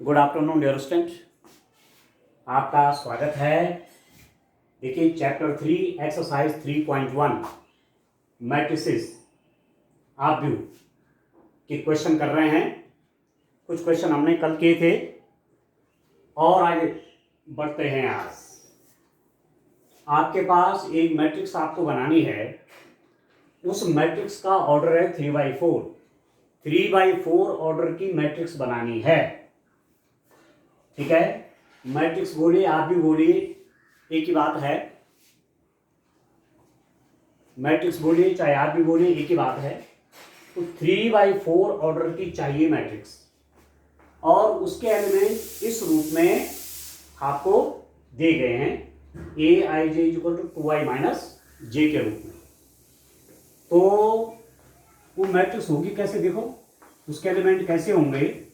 Good afternoon dear student, आपका स्वागत है। देखिए चैप्टर 3 एक्सरसाइज 3.1 मैट्रिसेस आप व्यू के क्वेश्चन कर रहे हैं। कुछ क्वेश्चन हमने कल किए थे और आगे बढ़ते हैं। आज आपके पास एक मैट्रिक्स आपको बनानी है। उस मैट्रिक्स का ऑर्डर है 3/4। 3/4 ऑर्डर की मैट्रिक्स बनानी है। ठीक है, मैट्रिक्स बोलिए, आप भी बोलिए, एक ही बात है। मैट्रिक्स बोलिए चाहे आप भी बोलिए, एक ही बात है। तो 3/4 ऑर्डर की चाहिए मैट्रिक्स, और उसके एलिमेंट इस रूप में आपको दिए गए हैं, Aij = 2i - j के रूप में। तो वो मैट्रिक्स होगी कैसे, देखो उसके एलिमेंट कैसे होंगे,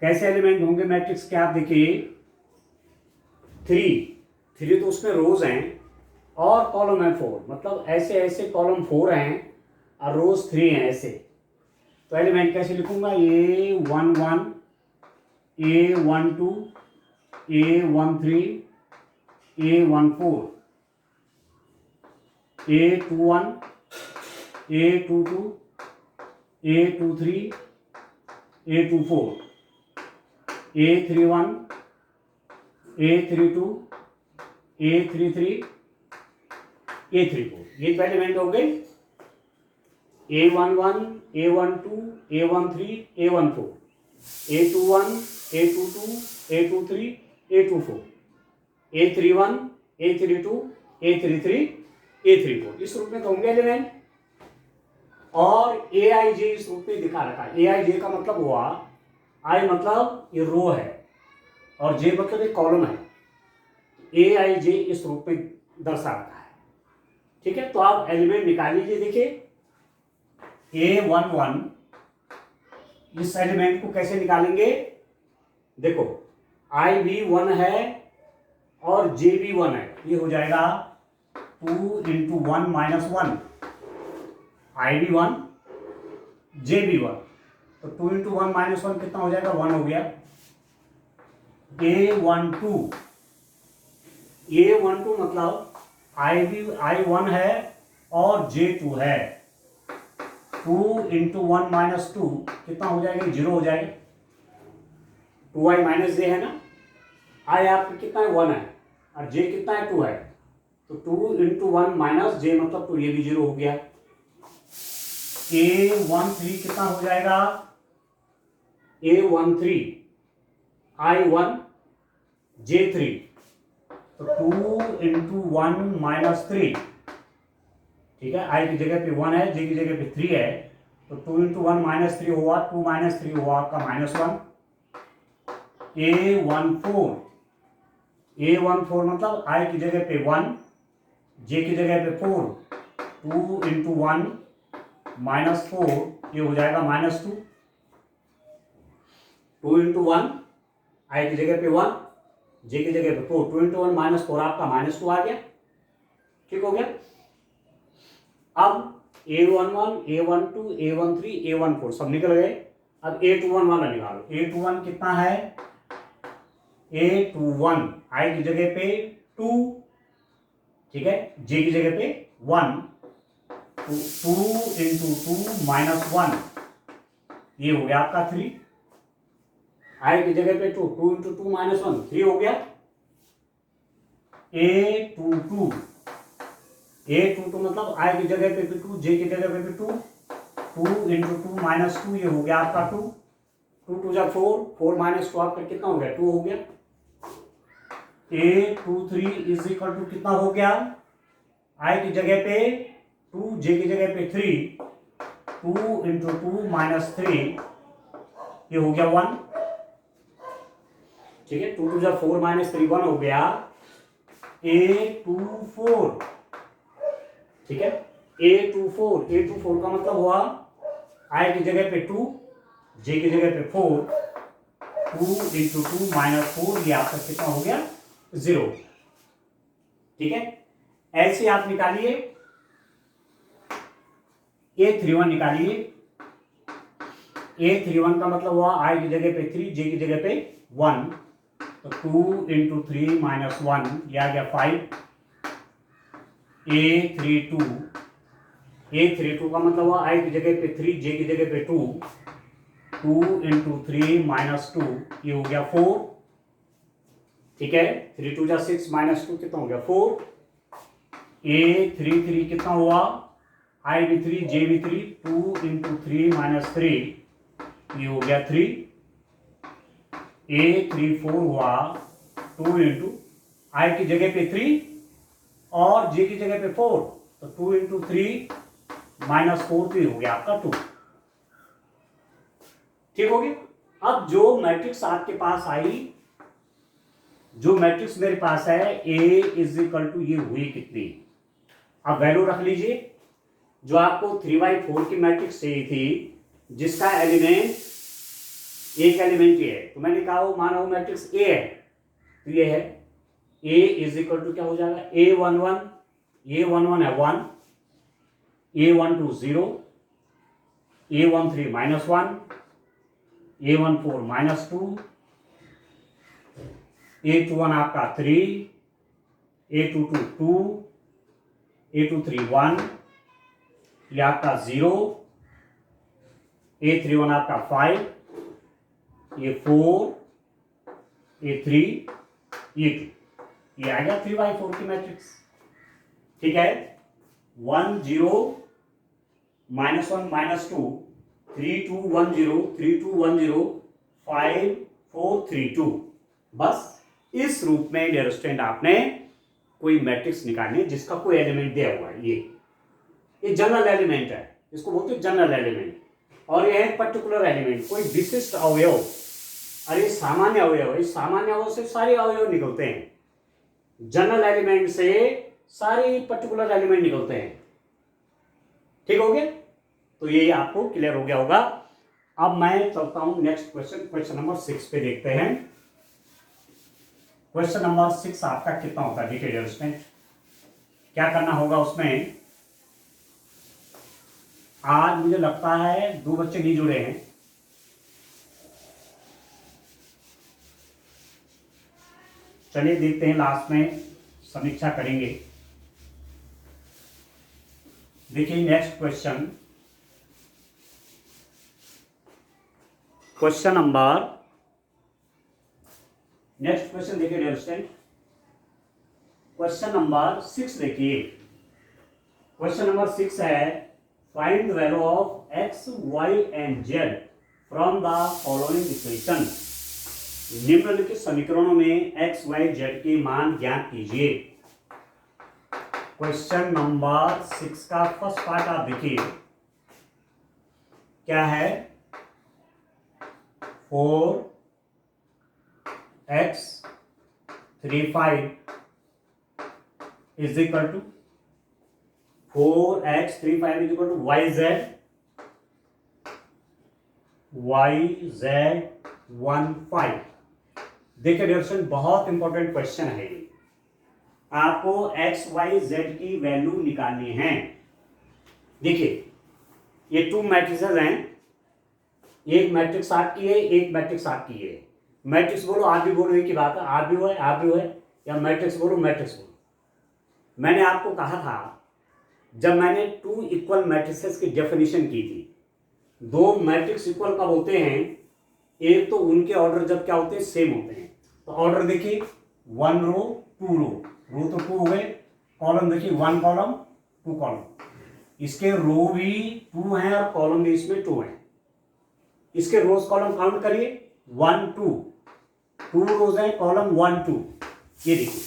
कैसे एलिमेंट होंगे मैट्रिक्स के। आप देखिए 3 तो उसमें रोज हैं और कॉलम है 4, मतलब ऐसे ऐसे कॉलम 4 हैं और रोज 3 हैं ऐसे। तो एलिमेंट कैसे लिखूंगा, A11 A12 A13 A14 A21 A22 A23 A24 A31 A32 A33 A34। ये तो एलिमेंट हो गए A11 A12 A13 A14 A21 A22 A23 A24 A31 A32 A33 A34। इस रूप में तो होंगे एलिमेंट। और Aij इस रूप में दिखा रखा है। Aij का मतलब हुआ, I मतलब ये रो है और J मतलब एक कॉलम है। Aij इस रूप में दर्शा रखा है। ठीक है, तो आप एलिमेंट निकाल लीजिए। देखिए A11, इस एलिमेंट को कैसे निकालेंगे, देखो I भी 1 है और J भी 1 है। ये हो जाएगा 2 × 1 - 1। I भी 1 J भी 1, तो 2 × 1 - 1 कितना हो जाएगा, 1 हो गया। A12 मतलब I 1 है और J 2 है। 2 × 1 - 2 कितना हो जाएगा, 0 हो जाएगा। 2i - j है ना, I आपका कितना है, 1 है और J कितना है, 2 है। तो 2 × 1 - j मतलब 2, ये भी 0 हो गया। A13 कितना हो जाएगा, A13 I 1 J 3, तो 2 × 1 - 3। ठीक है, I की जगह पे 1 है, J की जगह पे 3 है, तो 2 × 1 - 3 हुआ, 2 - 3 हुआ आपका -1। A14 मतलब I की जगह पे 1, J की जगह पे 4, 2 × 1 - 4, ये हो जाएगा -2। 2 × 1 I की जगह पे 1, J की जगह पे 4, 2 × 1 - 4 आपका -2 आ गया। ठीक हो गया। अब A11 A12 A13 A14 सब निकल गए। अब A21 वाला निकालो। A21 कितना है, A21 I की जगह पे 2, ठीक है, J की जगह पे 1, तो 2 × 2 - 1, ये हो गया आपका 3। I की जगह पे 2, 2 × 2 - 1, 3 हो गया। A22 मतलब I की जगह पे 2, J की जगह पे 2, 2 × 2 - 2, ये हो गया आपका 2, 2 × 2 = 4, 4 - 2 आपका कितना हो गया, 2 हो गया। A23 = कितना हो गया, I की जगह पे 2, J की जगह पे 3, 2 × 2 - 3, ये हो गया 1। ठीक है, 2 × 2 = 4 - 3 1 हो गया। A24, ठीक है, A24 का मतलब हुआ I की जगह पे 2, J की जगह पे 4, 2 × 2 - 4, ये आपका कितना हो गया, 0। ठीक है, ऐसे आप निकालिए। A31 निकालिए। A31 का मतलब हुआ I की जगह पे 3, J की जगह पे 1, तो 2 × 3 - 1, ये आ गया 5। A32 का मतलब हुआ I की जगह पे 3, J की जगह पे 2, 2 × 3 - 2, ये हो गया 4। ठीक है, 3 2 6 - 2 कितना हो गया 4। A33 कितना हुआ, I भी 3, J भी 3, 2 × 3 - 3, ये हो गया 3। A34 हुआ 2 × I की जगह पे 3 और J की जगह पे 4, तो 2 × 3 - 4, तो ये हो गया आपका 2। ठीक हो गया। अब जो मैट्रिक्स आपके पास आई, जो मैट्रिक्स मेरे पास है A = ये हुई कितनी, अब वैल्यू रख लीजिए। जो आपको 3/4 की मैट्रिक्स चाहिए थी, जिसका एलिमेंट एक एलिमेंट ये है, तो मैंने कहा वो माना वो मैट्रिक्स A है, तो ये है A = क्या हो जाएगा, A11 है 1, A12 0, A13 -1, A14 -2, A21 आपका 3, A22 2, A23 1, ये आपका 0, A31 आपका 5, ये 4, A3, ये 2, ये आ गया 3/4 की मैट्रिक्स। ठीक है, 1 0 -1 -2, 3 2 1 0, 3 2 1 0, 5 4 3 2। बस इस रूप में डियर स्टूडेंट आपने कोई मैट्रिक्स निकालनी है जिसका कोई एलिमेंट दिया हुआ है। ये जनरल एलिमेंट है, इसको बोलते हैं जनरल एलिमेंट, और ये है पर्टिकुलर एलिमेंट, कोई विशिष्ट अवयव। अरे सामान्य अवयव, इस सामान्य अवयव से सारे अवयव निकलते हैं, जनरल एलिमेंट से सारे पर्टिकुलर एलिमेंट निकलते हैं। ठीक हो गया, तो ये आपको क्लियर हो गया होगा। अब मैं चलता हूं नेक्स्ट क्वेश्चन नंबर 6 पे देखते हैं। क्वेश्चन नंबर 6 आपका कितना होता है, देखिए डियर स्टूडेंट, क्या करना होगा उसमें। आज मुझे लगता है 2 बच्चे नहीं जुड़े हैं, चलिए देखते हैं, लास्ट में समीक्षा करेंगे। देखिए next question number, next question देखिए डियर स्टूडेंट, क्वेश्चन नंबर 6 देखिए। क्वेश्चन नंबर 6 है, find the value of x, y and z from the following equation. निम्नलिखित समीकरणों में x, y, z के मान ज्ञात कीजिए। क्वेश्चन नंबर 6 का फर्स्ट पार्ट आप देखिए, क्या है, 4x 35 is equal to 4x 35 is equal to yz 15। देखिए डियर स्टूडेंट, बहुत इंपॉर्टेंट क्वेश्चन है ये, आपको x y z की वैल्यू निकालनी है। देखिए ये 2 मैट्रिसेस हैं, एक मैट्रिक्स आपकी है, एक मैट्रिक्स आपकी है। मैट्रिक्स बोलो, आप भी बोलो एक ही बात है, आप भी हो या मैट्रिक्स बोलो, मैट्रिक्स बोलो। मैंने आपको कहा था, जब मैंने 2 इक्वल मैट्रिसेस की डेफिनेशन की थी, 2 मैट्रिक्स इक्वल कब होते हैं, एक तो उनके ऑर्डर जब क्या होते हैं, सेम होते हैं। तो ऑर्डर देखिए, 1 रो 2 रो तो 2 हो गए, कॉलम देखिए 1 कॉलम 2 कॉलम, इसके रो भी 2 हैं और कॉलम भी इसमें 2 हैं। इसके रोज कॉलम काउंट करिए, 1 2, 2 रोज हैं, कॉलम 1 2, ये देखिए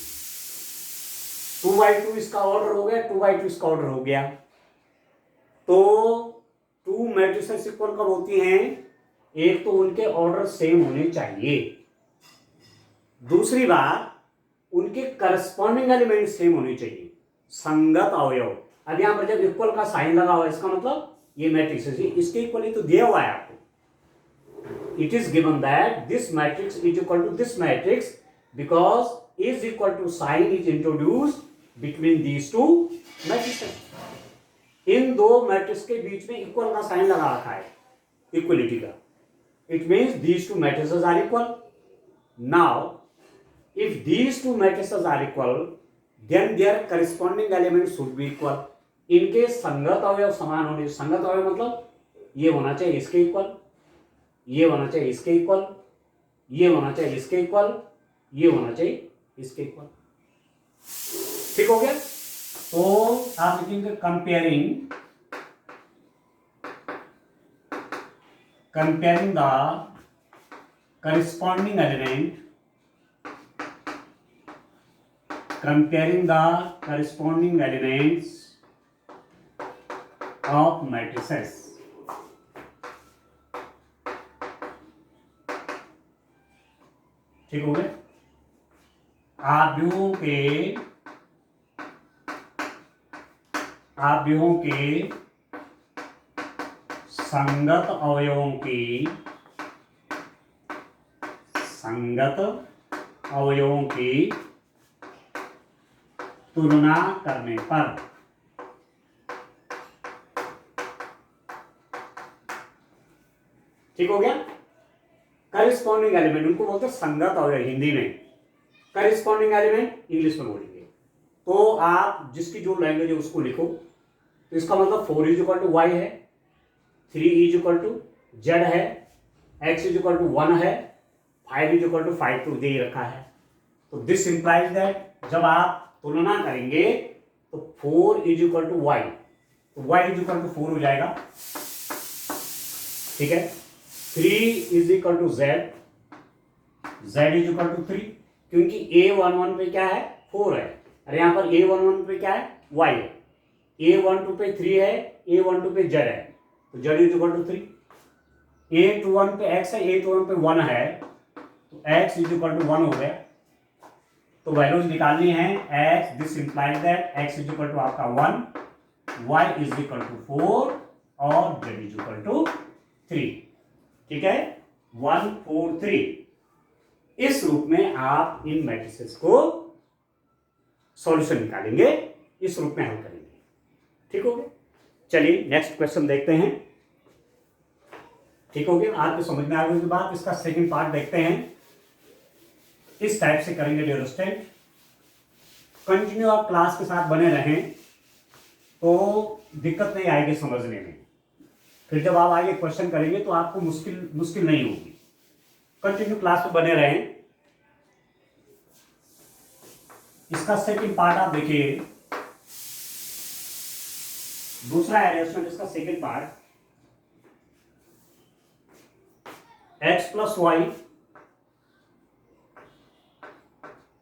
2/2 इसका ऑर्डर हो गया, 2/2 इसका ऑर्डर हो गया। तो 2 मैट्रिसेस इक्वल कब होती हैं, एक तो उनके ऑर्डर सेम होने चाहिए, दूसरी बात उनके करस्पॉन्डिंग एलिमेंट सेम होने चाहिए, संगत अवयव। अब यहां पर जब इक्वल का साइन लगा हुआ है, इसका मतलब ये मैट्रिक्स है, इसके इक्वली तो दिया हुआ है आपको। It is given that this matrix is equal to this matrix because is equal to sign is introduced between these 2 matrices। In 2 matrix के बीच में इक्वल का साइन लगा रखा है, इक्वलिटी का। it means these two matrices are equal. Now, if these two matrices are equal, then their corresponding elements should be equal. इनके संगत अवयव समान होने, संगत अवयव मतलब ये होना चाहिए इसके इक्वल, ये होना चाहिए इसके इक्वल, ये होना चाहिए इसके इक्वल, ये होना चाहिए इसके इक्वल. ठीक हो गया? तो आप लिखेंगे comparing the corresponding element, comparing the corresponding elements of matrices. ठीक हो गया? आव्यूहों के संगत अवयवों की तुलना करने पर ठीक हो गया? करिस्पॉन्डिंग एलिमेंट उनको बोलते हैं संगत अवयव हिंदी में, करिस्पॉन्डिंग एलिमेंट इंग्लिश में बोलेंगे. तो आप जिसकी जो लैंग्वेज है उसको लिखो. तो इसका मतलब 4 इज इक्वल टू वाई है, 3 इज इक्वल टू जेड है, x इज इक्वल टू 1 है, 5 इज इक्वल टू 5 तो दे ही रखा है. तो दिस इंप्लाइज दैट जब आप तुलना करेंगे तो 4 इज इक्वल टू वाई, तो y इज इक्वल टू 4 हो जाएगा. ठीक है? 3 is equal to Z, z is equal to 3, क्योंकि a11 पे क्या है 4 है, और यहां पर a11 पे क्या है y है, a12 पे 3 है, a12 पे z है, तो z is equal to 3. a21 पे x है, a21 पे 1 है, तो x इज इक्वल टू 1 हो गया. तो वैल्यूज निकालनी है x, this implies that x is equal to आपका 1, y इज इक्वल टू 4 और z इज इक्वल टू 3. ठीक है? 1 4 3. इस रूप में आप इन मैट्रिसेस को सॉल्यूशन निकालेंगे, इस रूप में हल करेंगे. ठीक हो गया? चलिए नेक्स्ट क्वेश्चन देखते हैं. ठीक हो गया? आपको समझ में आ गई बात. इसका सेकंड पार्ट देखते हैं. इस टाइप से करेंगे डियर स्टूडेंट. कंटिन्यू आप क्लास के साथ बने रहें तो दिक्कत नहीं आएगी समझने में. फिर जब आप आगे क्वेश्चन करेंगे तो आपको मुश्किल नहीं होगी. कंटिन्यू क्लास में बने रहें. इसका सेकंड पार्ट आप देखिए. दूसरा एरेंजमेंट इसका second part, x plus y,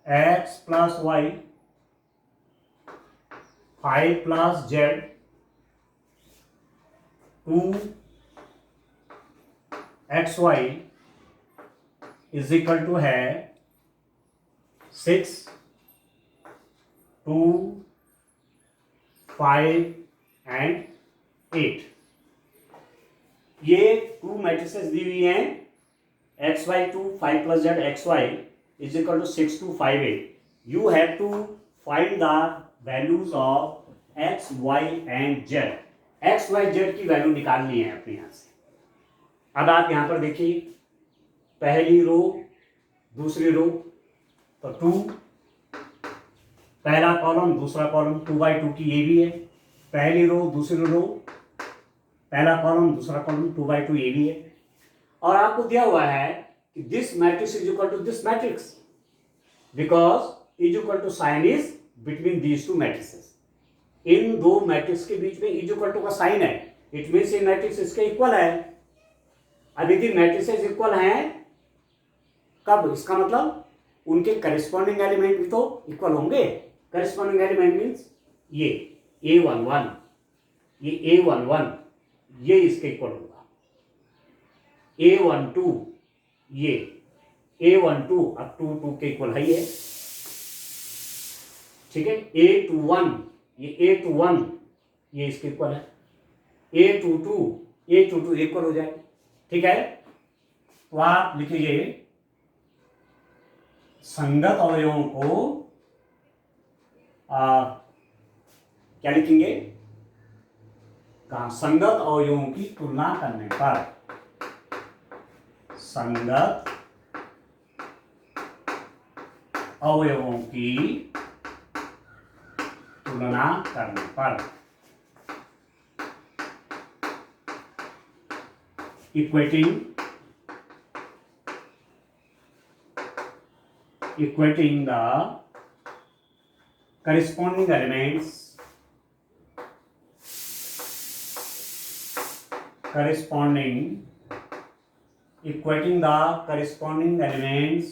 x plus y, 5 plus z, 2xy is equal to है 6, 2, 5 एंड 8. ये 2 मैट्रिसेस दी हुई हैं, xy2 5 plus z xy is equal to 6, 2, 5, 8. You have to find the values of x, y and z. x, y, z की value निकालनी है अपने यहां से. अब आप यहां पर देखिए, पहली रो दूसरी रो, तो 2 पहला कॉलम दूसरा कॉलम 2/2 की ये भी है. पहली रो दूसरी रो, पहला कॉलम दूसरा कॉलम 2/2 ये भी है. और आपको दिया हुआ है कि this matrix is equal to this matrix, because is equal to sign is between these two matrices. इन दो मैट्रिक्स के बीच में इज इक्वल टू का साइन है, इट मीन्स ये मैट्रिक्स इसके इक्वल है. अब यदि मैट्रिसेस इक्वल हैं कब, इसका मतलब उनके करिस्पॉन्डिंग एलिमेंट भी तो इक्वल होंगे. करिस्पॉन्डिंग एलिमेंट मीन्स ये a11, ये a11 ये इसके इक्वल होगा. a12 ये a12 अब 2 के इक्वल है ये. ठीक है? a21 ये a21 ये इसके इक्वल है. a22 इक्वल हो जाए. ठीक है? तो आप लिखिए संगत अवयवों को क्या लिखेंगे? संगत अवयवों की तुलना करने पर संगत अवयवों की तुलना करने पर equating the corresponding elements equating the corresponding elements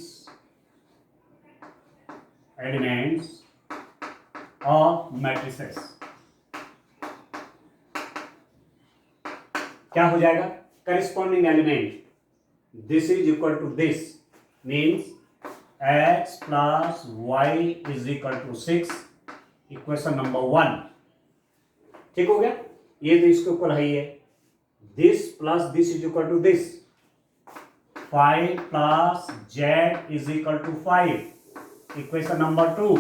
of matrices। क्या हो जाएगा? corresponding element, this is equal to this, means x plus y is equal to 6, equation number 1। ठीक हो गया? ये तो इसके ऊपर है, ये this plus this is equal to this, 5 plus z is equal to 5, equation number 2।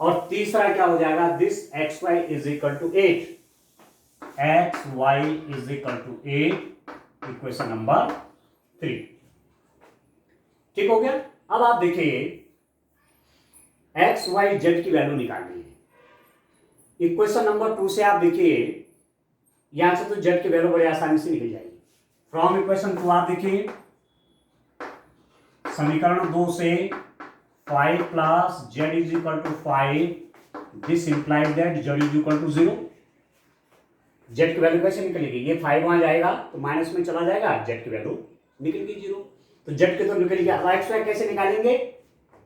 और तीसरा क्या हो जाएगा? this xy is equal to 8, xy is equal to 8, equation number 3। ठीक हो गया? अब आप देखिए x y z की वैल्यू निकालनी है। इक्वेशन नंबर 2 से आप देखिए यहां से तो z की वैल्यू बड़ी आसानी से निकल जाएगी। फ्रॉम इक्वेशन 2 आप देखिए समीकरण 2 से 5 plus z is equal to 5, this implies that z is equal to 0। z की वैल्यू कैसे निकलेगी? ये 5 वहां जाएगा तो माइनस में चला जाएगा, z की वैल्यू निकल गई 0। तो z की तो निकल गया। अब x y कैसे निकालेंगे?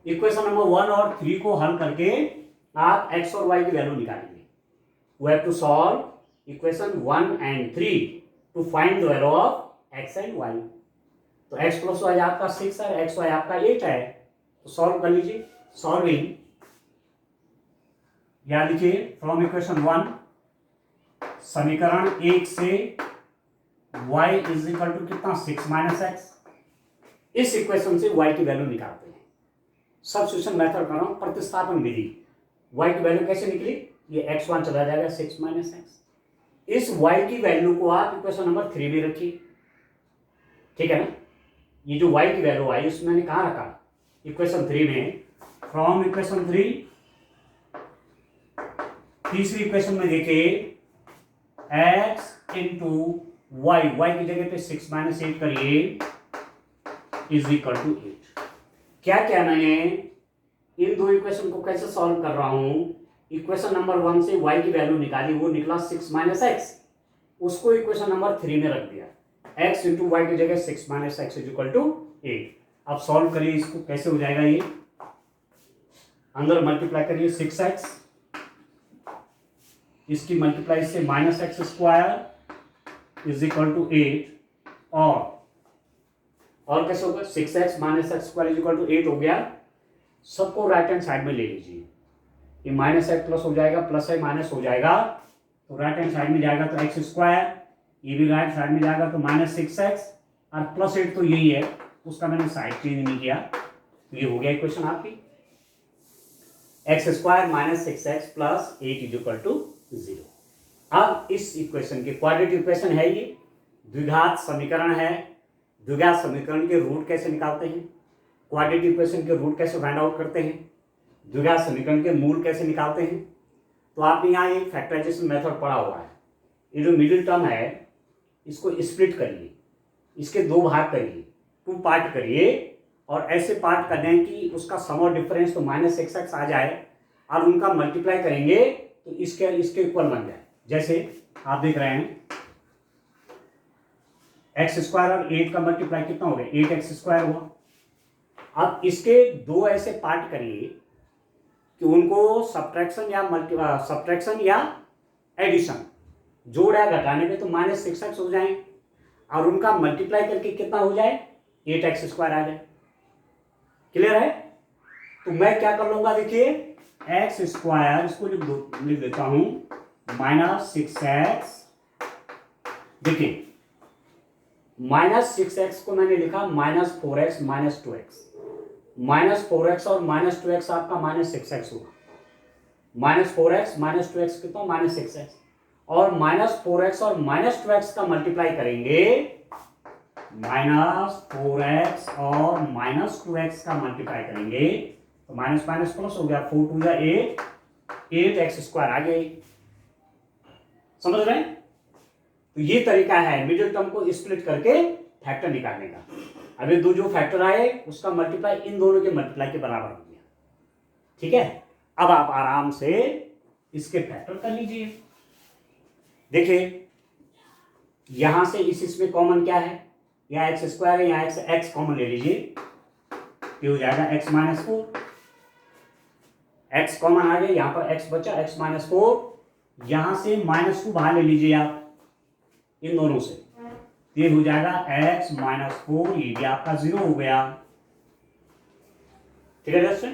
इक्वेशन नंबर 1 और 3 को हल करके आप x और y की वैल्यू निकालेंगे। We have to solve equation 1 and 3 to find the value of x and y। तो x प्लस y आपका 6 है, x y आपका 8 है, तो सॉल्व कर लीजिए। सॉल्विंग, या लिखिए फ्रॉम इक्वेशन 1 समीकरण 1 से y इज इक्वल टू कितना? 6 माइनस एक्स। इस इक्वेशन से y की वैल्यू निकालते हैं। सब्स्टिट्यूशन मेथड कर रहा हूं, प्रतिस्थापन विधि। y की वैल्यू कैसे निकली? ये x1 चला जाएगा 6 माइनस एक्स। इस y की वैल्यू को आप इक्वेशन नंबर 3 में रखिए। ठीक है ना? ये जो y की वैल्यू आई उसमें मैंने कहां रखा? इक्वेशन 3 में। फ्रॉम इक्वेशन 3 तीसरी इक्वेशन में देखिए x इंटू वाई, वाई की जगह पे 6 माइनस 8 करिए इज इक्वल टू 8। क्या क्या मैंने इन दो इक्वेशन को कैसे सॉल्व कर रहा हूं? इक्वेशन नंबर 1 से y की वैल्यू निकाली, वो निकला 6 माइनस एक्स, उसको इक्वेशन नंबर 3 में रख दिया। x इंटू वाई की जगह 6 minus x is equal to 8। अब सॉल्व करिए इसको, कैसे हो जाएगा? ये अंदर मल्टीप्लाई करिए 6x, इसकी मल्टीप्लाई से minus x square is equal to 8, और कैसे होगा? 6x minus x square is equal to 8 हो गया। सबको राइट हैंड साइड में ले लीजिए। ये माइनस एक्स प्लस हो जाएगा, प्लस है माइनस हो जाएगा, तो राइट हैंड साइड में जाएगा तो एक्स स्क्वायर, ये भी राइट साइड में जाएगा तो माइनस 6x, और प्लस 8 तो यही है, उसका मैंने साइड चेंज नहीं किया। तो ये हो गया इक्वेशन आपकी, x square minus 6x plus 8 is equal to 0। अब इस इक्वेशन की क्वाड्रेटिक इक्वेशन है, ये द्विघात समीकरण है। द्विघात समीकरण के रूट कैसे निकालते हैं, क्वाड्रेटिक इक्वेशन के रूट कैसे फाइंड आउट करते हैं, द्विघात समीकरण के मूल कैसे निकालते हैं, तो आपने यहाँ एक फैक्टराइजेशन मेथड पढ़ा हुआ है। ये जो मिडिल टर्म है इसको स्प्लिट करिए, इसके दो भाग करिए, 2 पार्ट करिए, और ऐसे पार्ट कर दें कि उसका सम और डिफरेंस तो माइनस 6x आ जाए, और उनका मल्टीप्लाई करेंगे तो इसके इक्वल बन जाए। जैसे आप देख रहे हैं एक्स स्क्वायर और 8 का मल्टीप्लाई कितना हो गया? 8x स्क्वायर हुआ। अब इसके दो ऐसे पार्ट करिए कि उनको सब्ट्रैक्शन या एडिशन, जोड़ या घटाने पे तो माइनस 6x हो जाए, और उनका मल्टीप्लाई करके कितना हो जाए? 8x स्क्वायर आ जाए। क्लियर है? तो मैं क्या कर लूंगा, देखिए एक्स स्क्वायर, इसको लिख देता हूं माइनस 6x। देखिए माइनस 6x को मैंने लिखा minus 4x minus 2x, minus 4x और माइनस 2x आपका माइनस 6x हुआ। माइनस 4x माइनस 2x कितना? माइनस 6x, और माइनस 4x और माइनस 2x का मल्टीप्लाई करेंगे -4x और -2x का मल्टीप्लाई करेंगे तो माइनस माइनस प्लस हो गया, 4 2 8, 8x² आ गई। समझ रहे हैं? तो ये तरीका है मिडिल टर्म को स्प्लिट करके फैक्टर निकालने का। अभी दो जो फैक्टर आए उसका मल्टीप्लाई इन दोनों के मल्टीप्लाई के बराबर हो गया। ठीक है, अब आप आराम से इसके फैक्टर कर लीजिए। देखिए यहां से इसमें कॉमन क्या है, यहाँ x² है, यहाँ x कॉमन ले लीजिए, ये हो जाएगा x - 4, x कॉमन आ गया, यहां पर x बचा, x - 4, यहां से -2 बाहर ले लीजिए आप इन दोनों से, ये हो जाएगा x - 4, ये भी आपका 0 हो गया। ठीक है दोस्तों,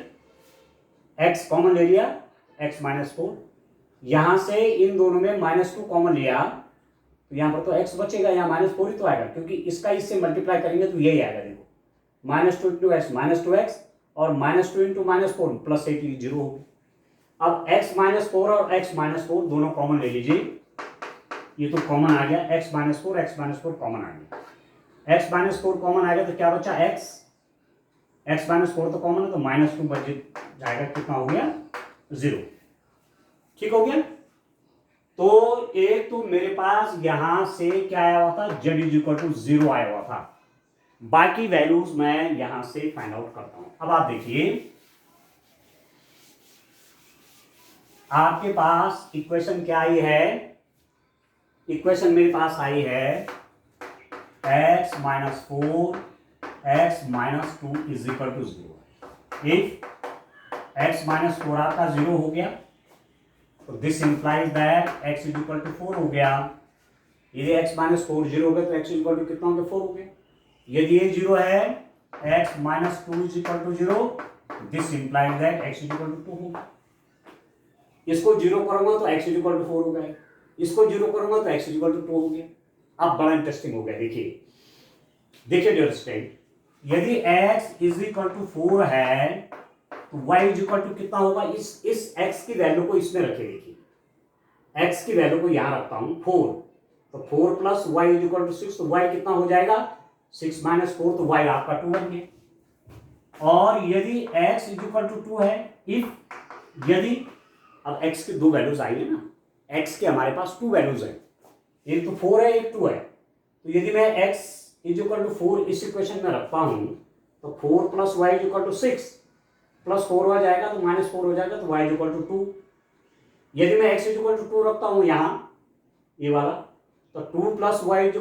x कॉमन ले लिया, x - 4, यहां से इन दोनों में -2 कॉमन लिया तो यहां पर तो x बचेगा, यहाँ -4 ही तो आएगा क्योंकि इसका इससे मल्टीप्लाई करेंगे तो यही आएगा। देखो -2 × x -2x और -2 × -4 +8 0 हो गया। अब x - 4 और x - 4 दोनों कॉमन ले लीजिए, ये तो कॉमन आ गया, x - 4 x - 4 कॉमन आ गया, x - 4 कॉमन आ गया तो क्या बचा x - 4 तो कॉमन है तो -2 बच जाएगा, कितना हो गया 0। ठीक हो गया। तो एक तो मेरे पास यहां से क्या आया हुआ था, z = 0 आया हुआ था, बाकी वैल्यूज मैं यहां से फाइंड आउट करता हूं। अब आप देखिए आपके पास इक्वेशन क्या आई है, इक्वेशन मेरे पास आई है x - 4 x - 2 = 0। इफ x - 4 आपका 0 हो गया तो दिस इंप्लाइज दैट x = 4 हो गया। यदि x - 4 0 हो गया तो x = कितना हो गया, 4 हो गया। यदि ये 0 है, x - 2 = 0, this implies that x = 2 होगा। इसको 0 करूंगा तो x = 4 हो गया, इसको 0 करूंगा तो x = 2 हो गया। अब बड़ा इंटरेस्टिंग हो गया, देखिए देखिए डियर स्टूडेंट, यदि x = 4 है तो y = कितना होगा, इस x की वैल्यू को इसमें रखे, देखिए x की वैल्यू को यहां रखता हूं 4, तो 4 + y = 6, तो y कितना हो जाएगा 6 - 4, तो y आपका 2 बन गया। और यदि x = 2 है, इफ यदि अब x की दो वैल्यूज आई है ना, x के हमारे पास 2 वैल्यूज है, एक तो 4 है एक 2 है, तो यदि मैं x = 4 इस इक्वेशन में रखता हूं तो 4 + y = 6 +4 हो जाएगा तो -4 हो जाएगा, तो y = 2। यदि मैं x = 2 रखता हूं यहां ये वाला, तो 2 + y =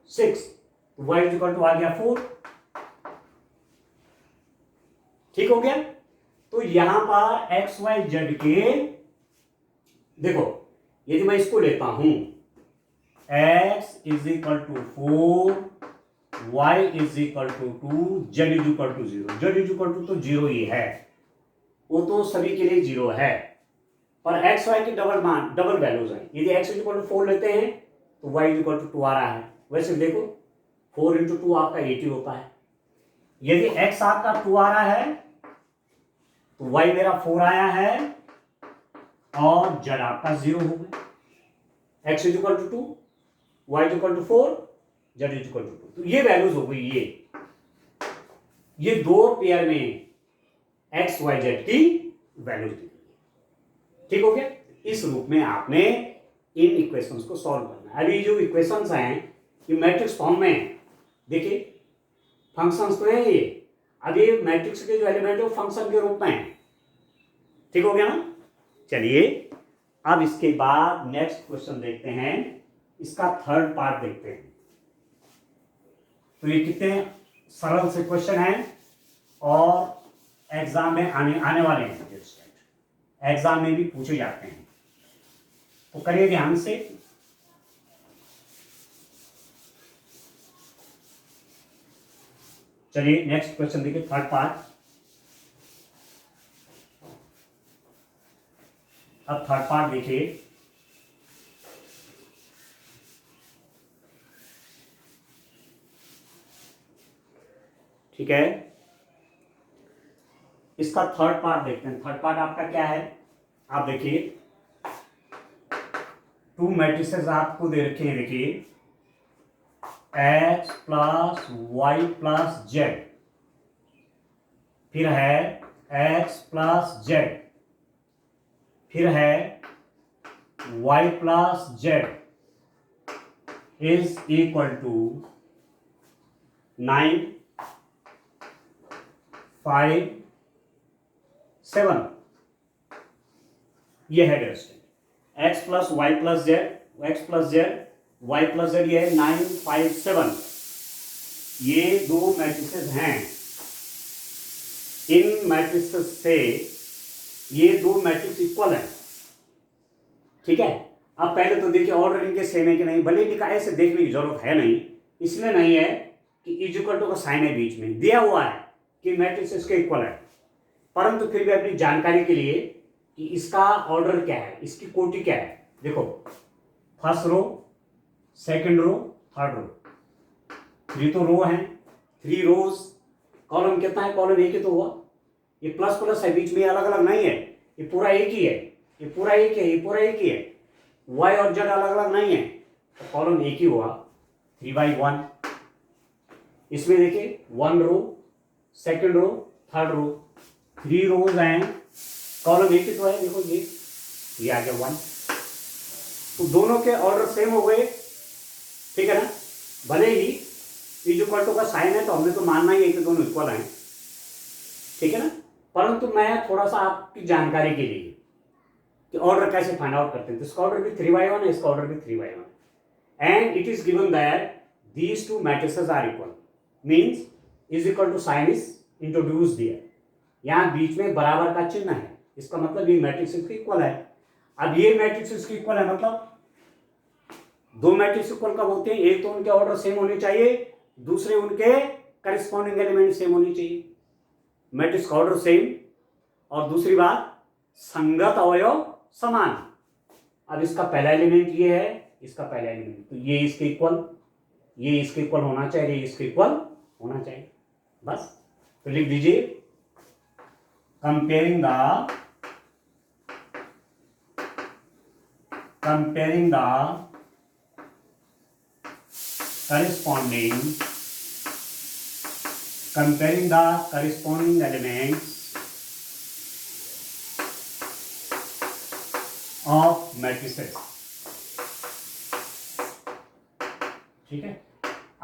6, तो y = आ गया 4। ठीक हो गया। तो यहां पर x y z के देखो, यदि मैं इसको लेता हूं x = 4 y = 2 z = 0, z = तो 0 ही है, वो तो सभी के लिए 0 है, पर x y की डबल वैल्यूज हैं। यदि x = 4 लेते हैं तो y = 2 आ रहा है। वैसे देखो 4 × 2 आपका 80 होता है। यदि x आपका 2 आ रहा है तो y मेरा 4 आया है और z आपका 0 हो गया। x = 2 y = 4 z = 2, तो ये वैल्यूज हो गई, ये दो पेयर में x y z की वैल्यूज दी। ठीक हो गया। इस रूप में आपने इन इक्वेशंस को सॉल्व करना है। अभी जो इक्वेशंस हैं ये मैट्रिक्स फॉर्म में है, देखिए फंक्शंस तो है ये, अभी मैट्रिक्स के जो एलिमेंट है वो फंक्शन के रूप में है। ठीक हो गया ना। चलिए अब इसके बाद नेक्स्ट क्वेश्चन देखते हैं, इसका थर्ड पार्ट देखते हैं। तो ये कितने सरल से क्वेश्चन हैं और एग्जाम में आने वाले हैं, एग्जाम में भी पूछे जाते हैं, तो करिए ध्यान से। चलिए नेक्स्ट क्वेश्चन देखिए, थर्ड पार्ट। अब थर्ड पार्ट देखिए, ठीक है, इसका थर्ड पार्ट देखते हैं। थर्ड पार्ट आपका क्या है, आप देखिए 2 मैट्रिसेस आपको दे रखे हैं, देखिए x plus y plus z, फिर है एक्स प्लस जेड, फिर है y plus z is equal to 9, 5, 7। ये है डेस्टिन x plus y plus z, x plus z y plus z, ये है 9, 5, 7। ये दो मैट्रिसेस हैं। इन मैट्रिसेस से ये दो मैट्रिक्स इक्वल है। ठीक है, अब पहले तो देखिए ऑर्डर इनके सेम है कि नहीं, भले इनका ऐसे देखने की जरूरत है नहीं, इसलिए नहीं है कि इज इक्वल टू का साइन है बीच में, दिया हुआ है कि मैट्रिक्स इसके इक्वल है, परंतु फिर भी अपनी जानकारी के लिए कि इसका ऑर्डर क्या है, इसकी कोटि क्या है। देखो first row, second row, third row, 3 तो रो है, 3 रोज, कॉलम कितना है, कॉलम एक ही तो हुआ। ये प्लस प्लस है बीच में, अलग अलग नहीं है, ये पूरा एक ही है, ये पूरा एक है, ये पूरा एक ही है, वाई और जेड अलग अलग नहीं है, तो कॉलम एक ही हुआ 3/1। इसमें देखिए 1 रो, सेकंड रो, थर्ड रो, 3 रोज हैं, कॉलम एक ही तो है, देखो ये आ गया 1। तो दोनों के ऑर्डर सेम हो गए। ठीक है ना, भले ही इज इक्वल टू का साइन है तो हमने तो मानना ही है कि दोनों इक्वल हैं। ठीक है ना, परंतु मैं थोड़ा सा आपकी जानकारी के लिए कि ऑर्डर कैसे फाइंड आउट करते हैं, तो इसका ऑर्डर भी 3/1 है, इसका ऑर्डर भी 3/1, and it is given that these two matrices are equal, means is equal to sign is introduce दिया, यहाँ बीच में बराबर का चिन्ह है, इसका मतलब ये मैट्रिक्स इसकी इक्वल है। अब ये मैट्रिक्स इसकी इक्वल है, मतलब दो मैट्रिक्स इक्वल कब होते हैं, एक तो उनके ऑर्डर सेम होने चाहिए, दूसरे उनके करस्पॉन्डिंग एलिमेंट सेम होनी चाहिए। मैट्रिक्स का ऑर्डर सेम, और दूसरी बात संगत अवयव समान। अब इसका पहला एलिमेंट ये है, इसका पहला एलिमेंट, तो ये इसके इक्वल, ये इसके इक्वल होना चाहिए, ये इसके इक्वल होना चाहिए, बस। तो लिख दीजिए comparing the corresponding elements of matrices। ठीक है,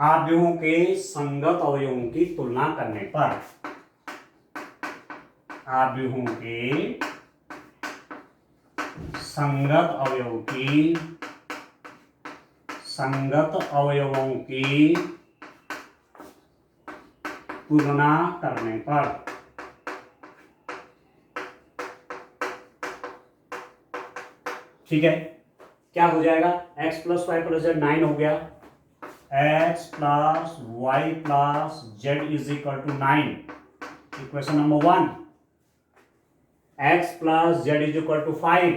आव्यूहों के संगत अवयवों की तुलना करने पर, आव्यूहों के संगत अवयवों की तुलना करने पर, ठीक है, क्या हो जाएगा, x plus y plus z 9 हो गया, x plus y plus z is equal to 9, equation number 1। x plus z is equal to 5,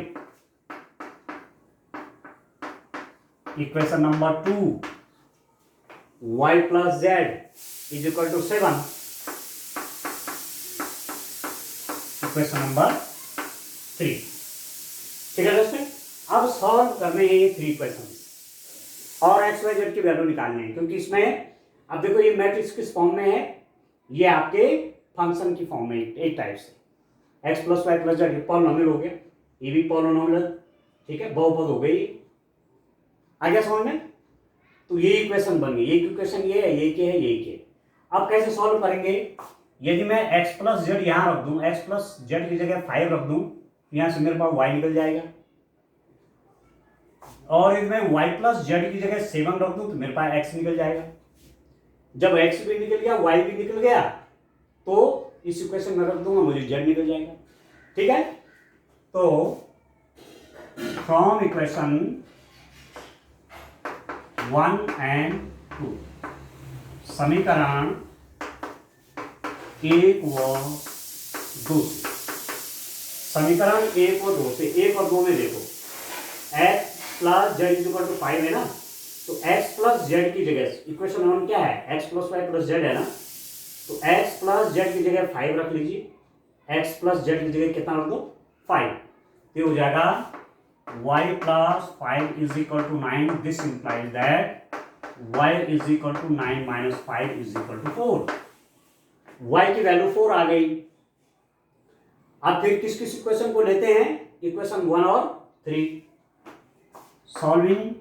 equation number 2। y plus z is equal to 7, equation number 3। ठीक है दोस्तों, अब solve करने हैं ये 3 equations और एक्स वाई जेड की value निकालनी है, क्योंकि इसमें अब देखो ये मैट्रिक्स किस फॉर्म में है, ये आपके फंक्शन की फॉर्म में एक टाइप से x plus y plus z polynomial हो गया, ये भी पॉलिनोमियल, ठीक है, बहुपद हो गई, आ गया समझ में। तो ये इक्वेशन बन गई, एक इक्वेशन ये है, ये क्या है, ये क्या है। अब कैसे सॉल्व करेंगे, यदि मैं x प्लस जेड यहां रख दूं, x प्लस जेड की जगह 5 रख दूं, यहां से मेरे पास y निकल जाएगा, और यदि मैं y प्लस जेड की जगह 7 रख दूं तो मेरे पास x निकल जाएगा। जब x भी निकल गया, y भी निकल गया, तो इस इक्वेशन में रख दूंगा, मुझे z निकल जाएगा। ठीक है, तो फ्रॉम इक्वेशन 1 and 2, समीकरण 1 व 2 से, समीकरण 1 व 2 से, 1 और 2 में देखो x plus z is equal to 5 है ना, तो x प्लस जेड की जगह इक्वेशन 1 क्या है, x plus y plus z है ना, तो x प्लस जेड की जगह 5 रख लीजिए, x प्लस जेड की जगह कितना रख दो 5, तो हो जाएगा y plus 5 is equal to 9। This implies that y is equal to 9 minus 5 is equal to 4। y की वैल्यू 4 आ गई। अब फिर किस किस इक्वेशन को लेते हैं, इक्वेशन 1 और 3। सॉल्विंग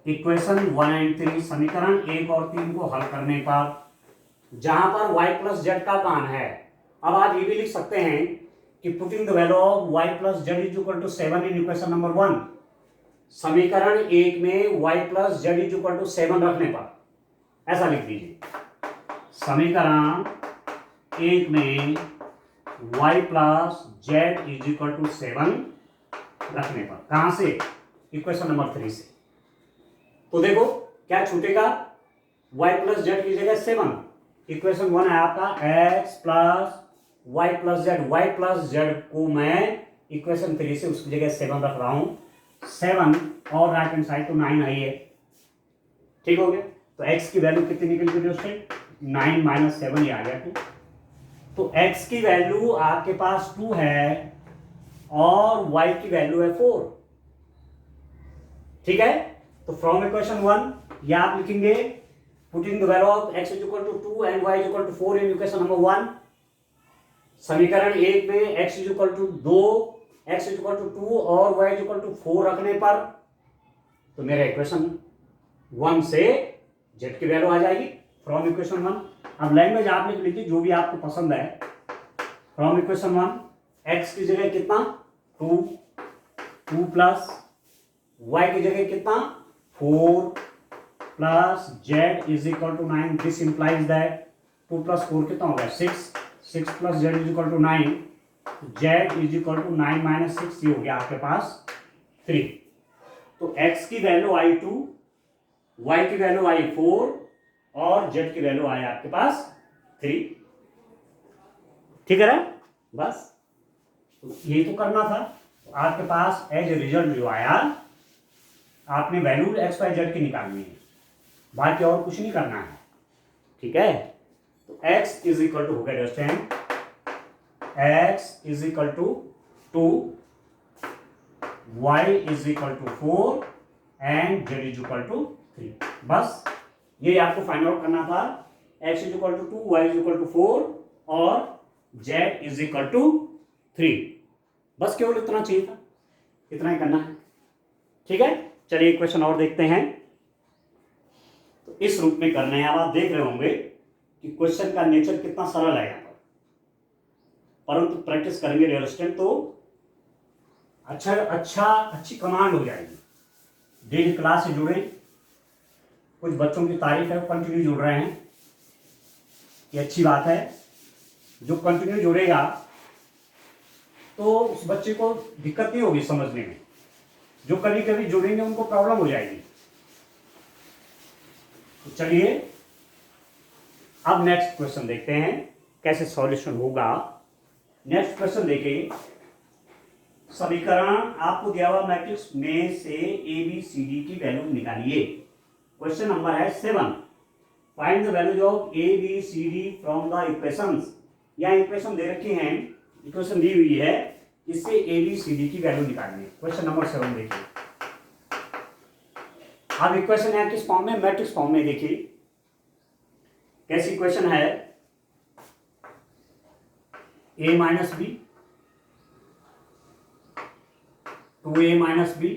इक्वेशन 1 एंड 3, समीकरण 1 और 3 को हल करने पर जहां पर y प्लस जेड का मान है, अब आप ये भी लिख सकते हैं कि putting the value of y plus z is equal to 7 in equation number 1। समीकरण 1 में y plus z is equal to 7 रखने पर ऐसा लिख दीजिए, समीकरण 1 में y plus z is equal to 7 रखने पर। कहां से, इक्वेशन नंबर 3 से। तो देखो क्या छूटेगा, y प्लस जेड की जगह 7, इक्वेशन 1 है आपका x plus y plus z. Y plus z को मैं इक्वेशन 3 से उसकी जगह 7 रख रहा हूं, 7 और राइट हैंड साइड तो 9 आई है, ठीक हो गया। तो x की वैल्यू कितनी निकल गई दोस्तों, 9 माइनस 7 ही आ गया 2। तो x की वैल्यू आपके पास 2 है और y की वैल्यू है 4, ठीक है। तो फ्रॉम इक्वेशन 1 ये आप लिखेंगे putting the value of x is equal to 2 and y is equal to 4 in equation number 1। समीकरण 1 में x is equal to 2, x is equal to 2 और y इज इक्वल टू 4 रखने पर तो मेरा इक्वेशन 1 से z की वैल्यू आ जाएगी फ्रॉम इक्वेशन 1। अब लैंग्वेज आप लिख लीजिए जो भी आपको पसंद है। फ्रॉम इक्वेशन 1 x की जगह कितना 2, 2 प्लस y की जगह कितना 4 plus z is equal to 9। This implies that 2 plus 4 कितना होगा 6, 6 plus z is equal to 9, z is equal to 9 minus 6, ये हो गया आपके पास 3। तो x की वैल्यू आई 2, y की वैल्यू आई 4 और z की वैल्यू आई आपके पास 3, ठीक है ना। बस तो ये तो करना था। तो आपके पास एज रिजल्ट जो आया, आपने वैल्यू एक्स वाई जेड की निकालनी है, बाकी और कुछ नहीं करना है, ठीक है। तो x इज इक्वल टू हो गया understand, x is equal to 2, y is equal to 4 and z is equal to 3। बस ये आपको फाइंड आउट करना था, x is equal to 2, y is equal to 4 और z इज इक्वल टू 3। बस केवल इतना चाहिए था, इतना ही करना है, ठीक है। चलिए क्वेश्चन और देखते हैं। तो इस रूप में करना है। अब आप देख रहे होंगे कि क्वेश्चन का नेचर कितना सरल है यहाँ पर, परंतु प्रैक्टिस करेंगे रियल स्टेट तो अच्छी कमांड हो जाएगी। डेली क्लास से जुड़े, कुछ बच्चों की तारीफ है कंटिन्यू जुड़ रहे हैं, ये अच्छी बात है। जो कंटिन्यू जुड़ेगा तो उस बच्चे को दिक्कत नहीं होगी समझने में, जो कभी कभी जुड़ेंगे उनको प्रॉब्लम हो जाएगी। तो चलिए अब नेक्स्ट क्वेश्चन देखते हैं कैसे सॉल्यूशन होगा। नेक्स्ट क्वेश्चन देखिए, समीकरण आपको दिया हुआ मैट्रिक्स में से ए बी सी डी की वैल्यू निकालिए। क्वेश्चन नंबर है 7, find the values of a b c d from the equations. यहाँ इक्वेशन दे रखी हैं, इक्वेशन दी हुई है, इससे ए बी सी डी की वैल्यू निकालनी है। क्वेश्चन नंबर 7 देखिए। अब इक्वेशन है किस फॉर्म में, मैट्रिक्स फॉर्म में। देखिए कैसी इक्वेशन है, a minus b, 2a minus b,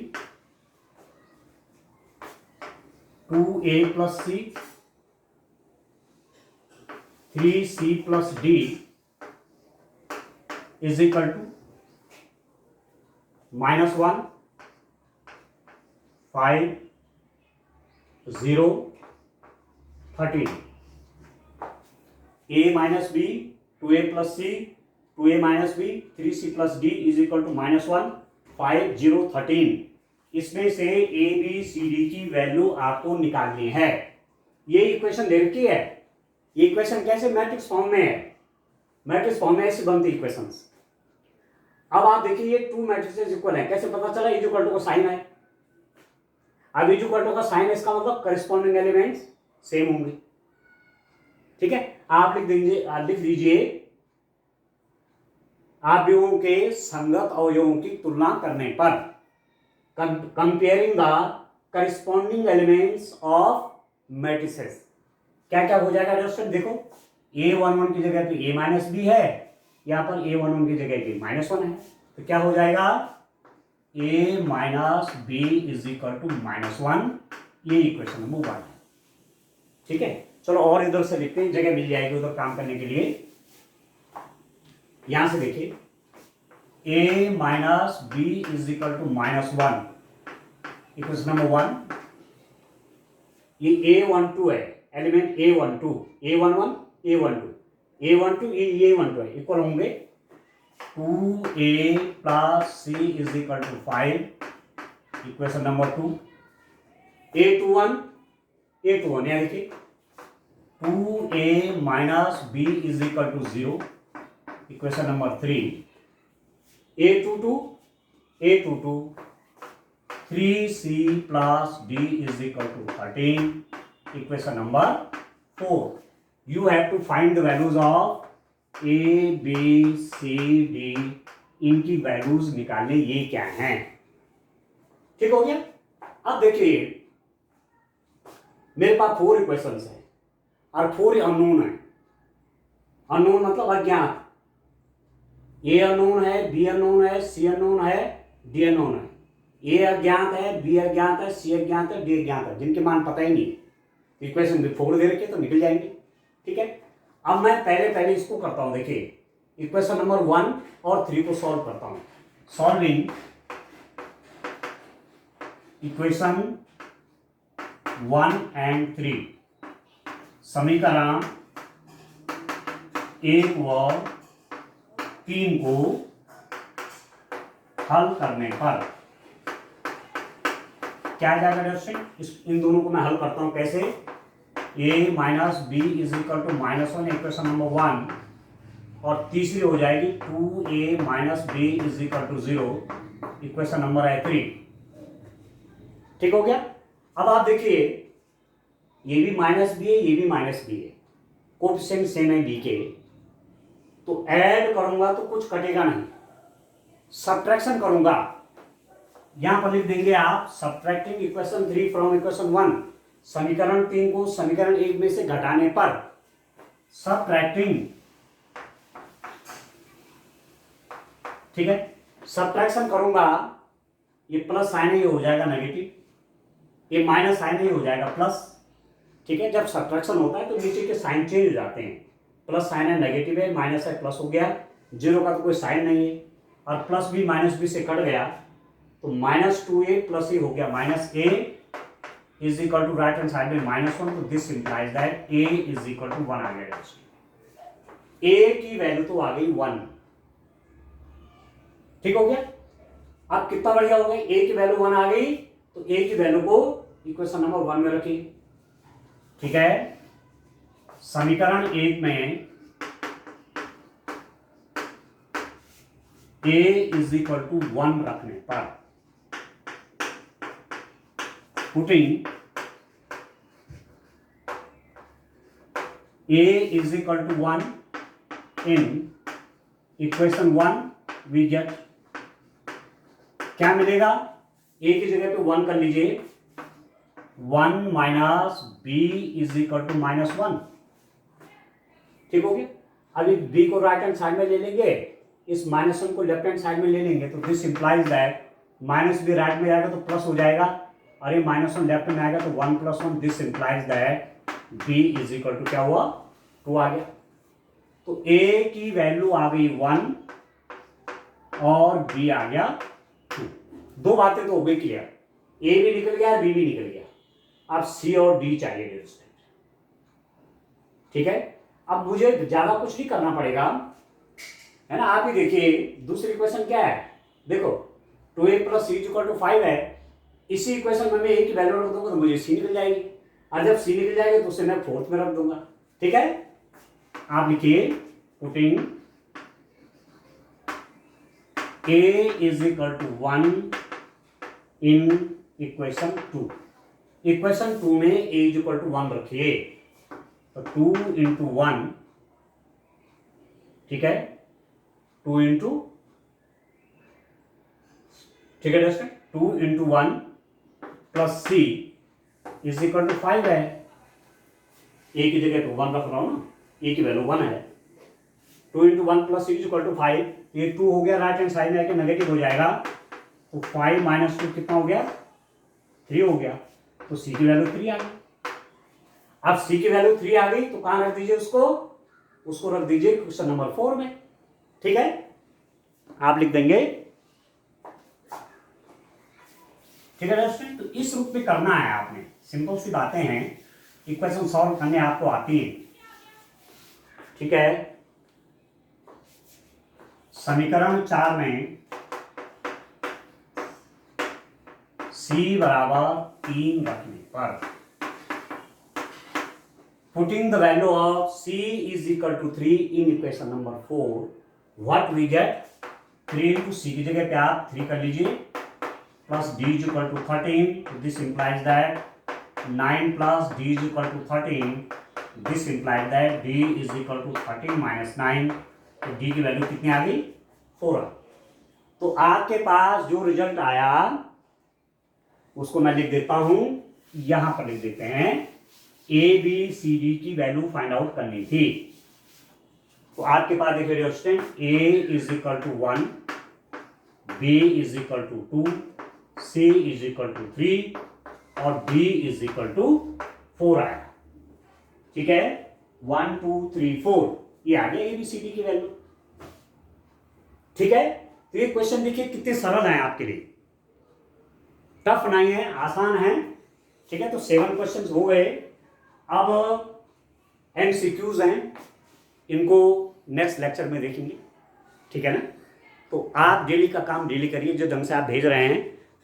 2a plus c, 3c plus d is equal to -1, 5, 0, 13। a minus b, 2a plus c, 2a minus b, 3c plus d is equal to -1, 5, 0, 13। इसमें से a b c d की value आपको निकालनी है। ये equation दे रखी है। ये इक्वेशन कैसे, मैट्रिक्स फॉर्म में है। मैट्रिक्स फॉर्म में ऐसी बनती इक्वेशंस। अब आप देखिए ये 2 मैट्रिसेस इक्वल है, कैसे पता चला, इज इक्वल टू का साइन है। अब इज इक्वल टू का साइन है, इसका मतलब करस्पॉन्डिंग एलिमेंट्स सेम होंगे, ठीक है। आप लिख दीजिए अवयवों के संगत अवयवों की तुलना करने पर, comparing the corresponding elements of matrices. क्या क्या हो जाएगा दोस्तों, देखो A11 की जगह पे A माइनस बी है, यहाँ पर A11 की जगह पे -1 है, तो क्या हो जाएगा A minus b is equal to -1। ये इक्वेशन नंबर 1 है। ठीक है, चलो और इधर से लिखते हैं, जगह मिल जाएगी उधर काम करने के लिए। यहां से देखिए A minus b is equal to -1, equation number 1। ये A12 है, element A12, A11 A12 A12 ये A12 है, इक्वल होंगे 2A plus C is equal to 5, equation number 2। A21 यहाँ देखिए 2A minus b is equal to 0, equation number 3। A22 3C plus D is equal to 13, equation number 4। You have to find the values of A, B, C, D। इनकी values निकालने, ये क्या हैं। ठीक हो गया। अब देखिए मेरे पास 4 इक्वेशंस हैं और 4 अननोन है। अननोन मतलब अज्ञात। ए अननोन है, बी अननोन है, सी अननोन है, डी अननोन है। ए अज्ञात है, बी अज्ञात है, सी अज्ञात है, डी अज्ञात है, जिनके मान पता ही नहीं। इक्वेशन में 4 दे रखे तो निकल जाएंगे। ठीक है, अब मैं पहले इसको करता हूं। देखिए इक्वेशन नंबर 1 और 3 को सॉल्व करता हूं। सॉल्विंग इक्वेशन 1 एंड 3, समीकरण 1 व 3 को हल करने पर क्या जाएगा दोस्तों, इन दोनों को मैं हल करता हूं। कैसे, A minus b is equal to -1, equation number 1, और तीसरी हो जाएगी 2A minus b is equal to 0, equation number है 3। ठीक हो गया। अब आप देखिए ये भी माइनस बी है, ये भी माइनस बी है, कोएफिशिएंट सेम है बी के, तो ऐड करूंगा तो कुछ कटेगा नहीं। सब्ट्रैक्शन करूंगा, यहां पर लिख देंगे आप सब्ट्रैक्टिंग इक्वेशन 3 फ्रॉम इक्वेशन 1। समीकरण 3 को समीकरण 1 में से घटाने पर सब्ट्रैक्टिंग, ठीक है, सब्ट्रैक्शन करूंगा, ये प्लस साइन है, ये हो जाएगा नेगेटिव, ये माइनस साइन है, ये हो जाएगा प्लस। ठीक है, जब सब्ट्रैक्शन होता है तो नीचे के साइन चेंज हो जाते हैं। प्लस साइन है नेगेटिव है, माइनस है प्लस हो गया, जीरो का तो कोई साइन नहीं है, और प्लस भी माइनस बी से कट गया तो -2A प्लस ए हो गया -A is equal to right hand side में -1, तो this implies that A is equal to 1 आ गया। A की वैल्यू तो आ गई 1। ठीक हो गया। अब कितना बढ़िया हो गया, A की वैल्यू 1 आ गई, तो A की वैल्यू को इक्वेशन नंबर 1 में रखिए। ठीक है, समीकरण 1 में A इज इक्वल टू 1 रखने पर putting A is equal to 1 in equation 1 we get, क्या मिलेगा, A की जगह पे 1 कर लीजिए, 1 minus b is equal to -1। ठीक हो गया। अभी B को राइट हैंड साइड में ले लेंगे, इस -1 को लेफ्ट हैंड साइड में ले लेंगे, तो this implies that minus b right में आएगा तो प्लस हो जाएगा, और ये -1 लेफ्ट में आएगा तो 1 + 1, this implies that B is equal to क्या हुआ, 2 आ गया। तो A की वैल्यू आ गई 1 और B आ गया 2। दो बातें तो हो गई क्लियर, A भी निकल गया, B भी निकल गया। अब C और D चाहिए। ठीक है, अब मुझे ज्यादा कुछ नहीं करना पड़ेगा, है ना। आप ही देखिए दूसरी इक्वेशन क्या है, देखो 2A + C = 5 है। इसी इक्वेशन में मैं A की वैल्यू रख दूंगा तो मुझे C निकल जाएगी, और जब C निकल जाएगी तो उसे मैं 4th में रख दूंगा। ठीक है, आप लिखिए putting A is equal to 1 in equation 2। Equation 2 में A इज इक्वल टू 1 रखिए, तो 2 × 1, ठीक है, 2 × ठीक है दोस्तों, 2 × 1 plus c is equal to 5 है। ए की जगह तो 1 रख रहा हूँ ना, ए की वैल्यू 1 है। 2 into 1 plus c is equal to 5, ये 2 हो गया, राइट हैंड साइड में आके नेगेटिव हो जाएगा, तो 5 माइनस 2 कितना हो गया, 3 हो गया। तो सी की वैल्यू 3 आ गई। अब सी की वैल्यू 3 आ गई तो कहां रख दीजिए उसको रख दीजिए क्वेश्चन नंबर 4 में। ठीक है, आप लिख देंगे। ठीक है दोस्तों, तो इस रूप में करना है आपने। सिंपल सी बातें हैं, इक्वेशन सॉल्व करने आपको आती है। ठीक है, समीकरण 4 में c बराबर 3 रखने पर putting the value of c is equal to 3 in equation number 4, what we get, 3 into c की जगह पे आप 3 कर लीजिए, plus d is equal to 13, this implies that 9 plus d is equal to 13, this implies that d is equal to 13 minus 9, तो d की value कितनी आ गई, 4। तो आपके पास जो रिजल्ट आया उसको मैं लिख देता हूं, यहां पर लिख देते हैं। ए बी सी डी की वैल्यू फाइंड आउट करनी थी, तो आपके पास देखिए student, a is equal to 1, b is equal to 2, c is equal to 3 और डी इज इक्वल टू 4 आया। ठीक है, 1 2 3 4 ये आ गया ए बी सी डी की वैल्यू। ठीक है, तो ये क्वेश्चन देखिए कितने सरल हैं आपके लिए, टफ नहीं है, आसान है। ठीक है, तो 7 क्वेश्चंस हो गए। अब एमसीक्यूज हैं, इनको नेक्स्ट लेक्चर में देखेंगे। ठीक है ना, तो आप डेली का काम डेली करिए, जो ढंग से आप भेज रहे हैं,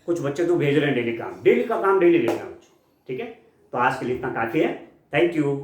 कुछ बच्चे तो भेज रहे हैं डेली का काम डेली लेना बच्चों। ठीक है, तो आज के लिए इतना काफी है। Thank you.